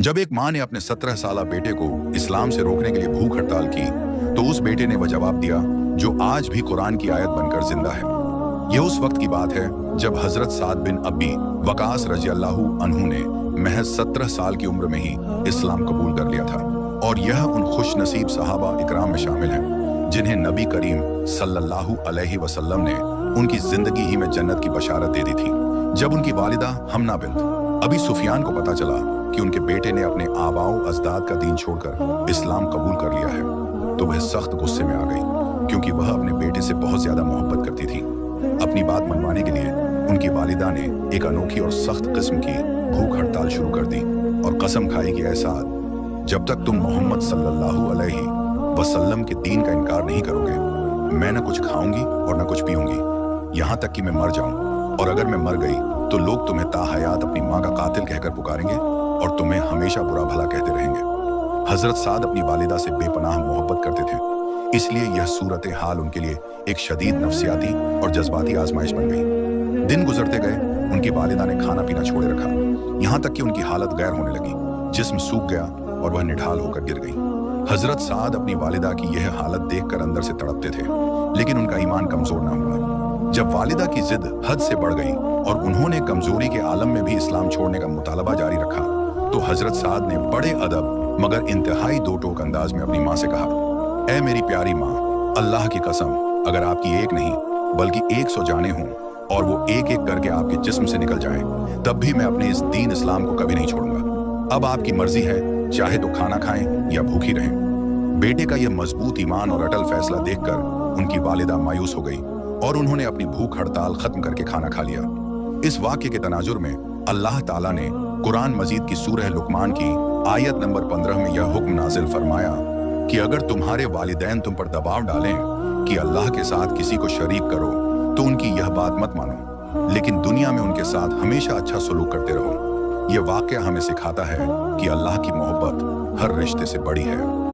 जब एक माँ ने अपने 17 साला बेटे को इस्लाम से रोकने के लिए भूख हड़ताल की, तो उस बेटे ने वह जवाब दिया जो आज भी कुरान की आयत बनकर जिंदा है। यह उस वक्त की बात है जब हजरत साद बिन अबी वकास रजी अल्लाहु अन्हु ने महज 17 साल की उम्र में ही इस्लाम कबूल कर लिया था। और यह उन खुश नसीब सहाबा इकराम में शामिल हैं जिन्हें नबी करीम सल्लल्लाहु अलैहि वसल्लम ने उनकी जिंदगी ही में जन्नत की बशारत दे दी थी। जब उनकी वालिदा हमना बिन्त अबी सुफियान को पता चला कि उनके बेटे ने अपने आबाओ अजदाद का दीन छोड़कर इस्लाम कबूल कर लिया है, तो वह सख्त गुस्से में आ गई, क्योंकि वह अपने बेटे से बहुत ज्यादा मोहब्बत करती थी। अपनी बात मनवाने के लिए उनकी वालिदा ने एक अनोखी और सख्त किस्म की भूख हड़ताल शुरू कर दी और कसम खाई कि ऐसा जब तक तुम मोहम्मद सल्लल्लाहु अलैहि वसल्लम के दीन का इनकार नहीं करोगे, मैं न कुछ खाऊंगी और न कुछ पीऊंगी, यहाँ तक कि मैं मर जाऊं। और अगर मैं मर गई तो लोग तुम्हें ताहयात अपनी माँ का कातिल कहकर पुकारेंगे और तुम्हें हमेशा बुरा भला कहते रहेंगे। हजरत साद अपनी वालिदा से बेपनाह मोहब्बत करते थे, इसलिए यह सूरत हाल उनके लिए एक शदीद नफ्सियाती और जज्बाती आजमाइश बन गई। दिन गुजरते गए, उनकी वालिदा ने खाना पीना छोड़े रखा, यहाँ तक कि उनकी हालत गैर होने लगी, जिस्म सूख गया और वह निढाल होकर गिर गई। हजरत साद अपनी वालिदा की यह हालत देखकर अंदर से तड़पते थे, लेकिन उनका ईमान कमजोर ना हुआ। जब वालिदा की जिद हद से बढ़ गई और उन्होंने कमजोरी के आलम में भी इस्लाम छोड़ने का मुतालबा जारी रखा, तो हजरत साद ने बड़े अदब मगर इंतहाई दो टोक अंदाज में अपनी माँ से कहा, ऐ मेरी प्यारी माँ, अल्लाह की कसम, अगर आपकी एक नहीं बल्कि 100 जाने हों और वो एक एक करके आपके जिस्म से निकल जाएं, तब भी मैं अपने इस दीन इस्लाम को कभी नहीं छोड़ूंगा। अब आपकी मर्जी है, चाहे तो खाना खाएं या भूखी रहें। बेटे का यह मजबूत ईमान और अटल फैसला देखकर उनकी वालिदा मायूस हो गई और उन्होंने अपनी भूख हड़ताल खत्म करके खाना खा लिया। इस वाक्य के तनाजुर में अल्लाह ताला ने कुरान मजीद की सूरह लुकमान की आयत नंबर 15 में यह हुक्म नाजिल फरमाया कि अगर तुम्हारे वालिदैन तुम पर दबाव डालें कि अल्लाह के साथ किसी को शरीक करो, तो उनकी यह बात मत मानो, लेकिन दुनिया में उनके साथ हमेशा अच्छा सलूक करते रहो। यह वाक़या हमें सिखाता है कि अल्लाह की मोहब्बत हर रिश्ते से बड़ी है।